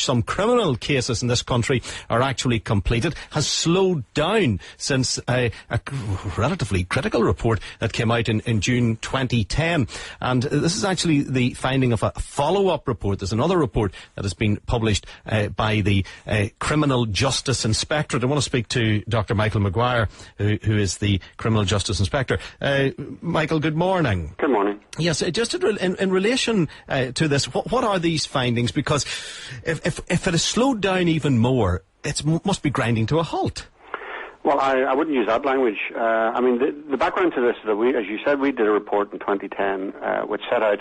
some criminal cases in this country are actually completed has slowed down since a relatively critical report that came out in June 2010. And this is actually the finding of a follow-up report. There's another report that has been published by the Criminal Justice Inspectorate. I want to speak to Dr. Michael Maguire, who is the Criminal Justice Inspector. Michael, good morning. Good morning. Yes, just in relation to this, what are these findings? Because if it has slowed down even more, it must be grinding to a halt. Well, I wouldn't use that language. I mean, the background to this is that we, as you said, we did a report in 2010 which set out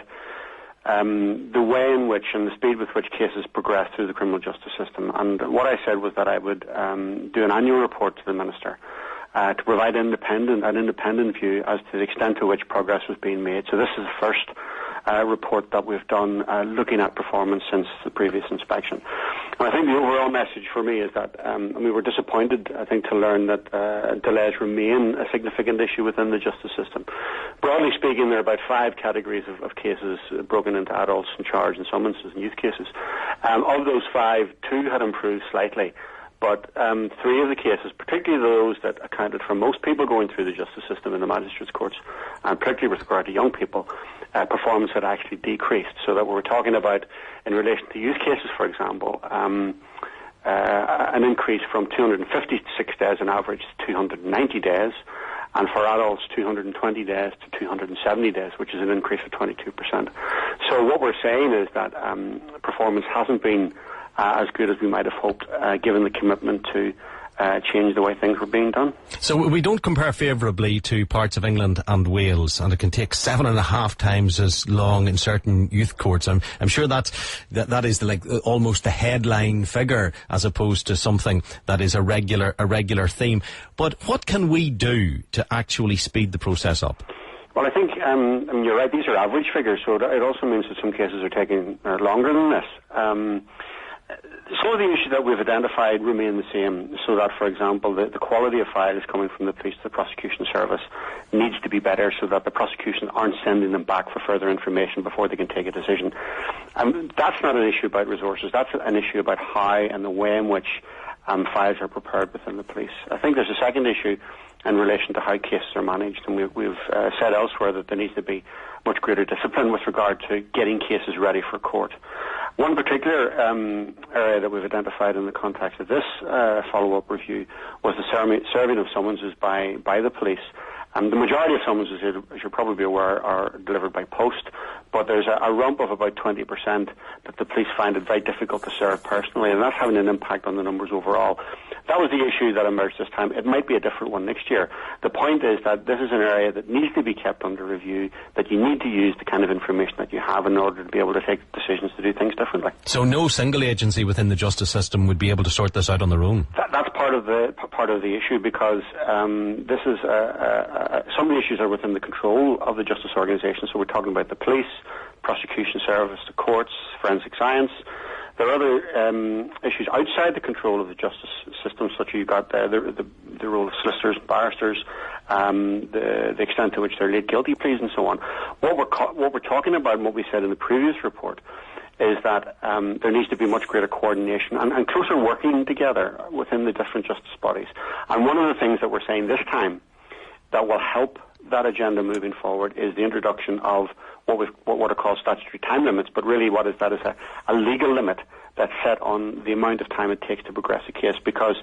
the way in which and the speed with which cases progress through the criminal justice system. And what I said was that I would do an annual report to the Minister to provide an independent view as to the extent to which progress was being made. So this is the first report that we've done looking at performance since the previous inspection. And I think the overall message for me is that we were disappointed, I think, to learn that delays remain a significant issue within the justice system. Broadly speaking, there are about 5 categories of cases broken into adults and charge and summonses and youth cases. Of those 5, 2 had improved slightly. But 3 of the cases, particularly those that accounted for most people going through the justice system in the magistrates' courts, and particularly with regard to young people, performance had actually decreased. So that we're talking about, in relation to youth cases, for example, an increase from 256 days on average to 290 days, and for adults 220 days to 270 days, which is an increase of 22%. So what we're saying is that performance hasn't been as good as we might have hoped, given the commitment to change the way things were being done. So we don't compare favourably to parts of England and Wales, and it can take 7.5 times as long in certain youth courts. I'm sure that is almost the headline figure, as opposed to something that is a regular theme. But what can we do to actually speed the process up? Well, I think you're right. These are average figures, so it also means that some cases are taking longer than this. Some of the issues that we've identified remain the same, so that, for example, the quality of files coming from the police to the prosecution service needs to be better, so that the prosecution aren't sending them back for further information before they can take a decision. That's not an issue about resources. That's an issue about how and the way in which files are prepared within the police. I think there's a second issue in relation to how cases are managed, and we've said elsewhere that there needs to be much greater discipline with regard to getting cases ready for court. One particular area that we've identified in the context of this follow-up review was the serving of summonses by the police. The majority of summonses, as you're probably aware, are delivered by post, but there's a rump of about 20% that the police find it very difficult to serve personally, and that's having an impact on the numbers overall. That was the issue that emerged this time. It might be a different one next year. The point is that this is an area that needs to be kept under review, that you need to use the kind of information that you have in order to be able to take decisions to do things differently. So no single agency within the justice system would be able to sort this out on their own? That's part of the issue, because this is some of the issues are within the control of the justice organisation. So we're talking about the police, prosecution service, the courts, forensic science. There are other issues outside the control of the justice system, such as you've got the role of solicitors and barristers, the extent to which they're laid guilty pleas, and so on. What we're talking about, and what we said in the previous report, is that there needs to be much greater coordination and closer working together within the different justice bodies. And one of the things that we're saying this time that will help that agenda moving forward is the introduction of what are called statutory time limits, but really what is that is a legal limit that's set on the amount of time it takes to progress a case, because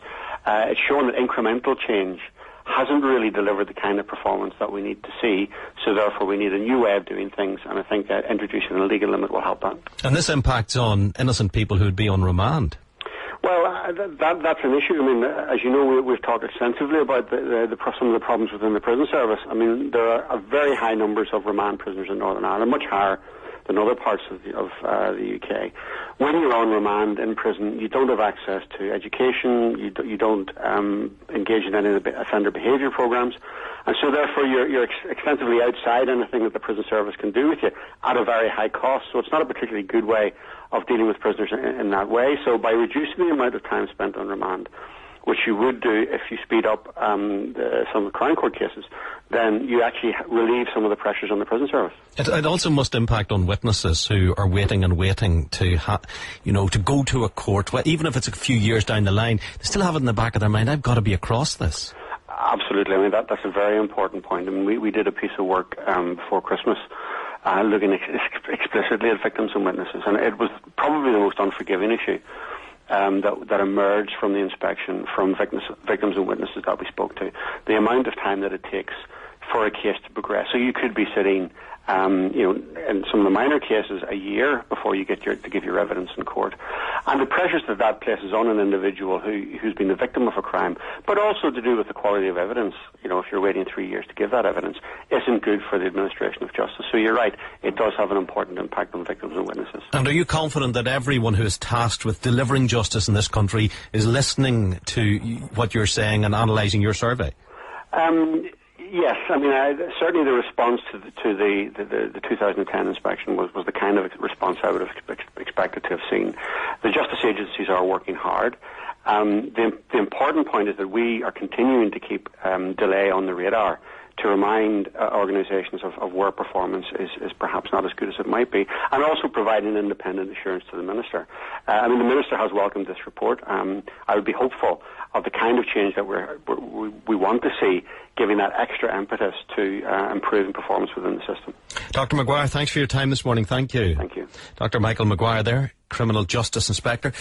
it's shown that incremental change hasn't really delivered the kind of performance that we need to see, so therefore we need a new way of doing things, and I think introducing a legal limit will help that. And this impacts on innocent people who would be on remand? Well, that's an issue. I mean, as you know, we've talked extensively about some of the problems within the prison service. I mean, there are very high numbers of remand prisoners in Northern Ireland, much higher than other parts of the UK. When you're on remand in prison, you don't have access to education, you don't engage in any of the offender behaviour programs, and so therefore you're extensively outside anything that the prison service can do with you at a very high cost. So it's not a particularly good way of dealing with prisoners in that way. So by reducing the amount of time spent on remand, which you would do if you speed up some of the Crown Court cases, then you actually relieve some of the pressures on the prison service. It also must impact on witnesses who are waiting and waiting to to go to a court. Well, even if it's a few years down the line, they still have it in the back of their mind, I've got to be across this. Absolutely. I mean, that's a very important point. I mean, we did a piece of work before Christmas looking explicitly at victims and witnesses, and it was probably the most unforgiving issue that emerged from the inspection from victims and witnesses that we spoke to. The amount of time that it takes for a case to progress. So you could be sitting, in some of the minor cases, a year before you get to give your evidence in court. And the pressures that places on an individual who's been the victim of a crime, but also to do with the quality of evidence, if you're waiting 3 years to give that evidence, isn't good for the administration of justice. So you're right, it does have an important impact on victims and witnesses. And are you confident that everyone who is tasked with delivering justice in this country is listening to what you're saying and analysing your survey? Yes, I mean, certainly the response to the 2010 inspection was the kind of response I would have expected to have seen. The justice agencies are working hard. The important point is that we are continuing to keep delay on the radar to remind organisations of where performance is perhaps not as good as it might be, and also providing independent assurance to the Minister. The Minister has welcomed this report. I would be hopeful of the kind of change that we want to see, giving that extra impetus to improving performance within the system. Dr. Maguire, thanks for your time this morning. Thank you. Thank you. Dr. Michael Maguire there, Criminal Justice Inspector.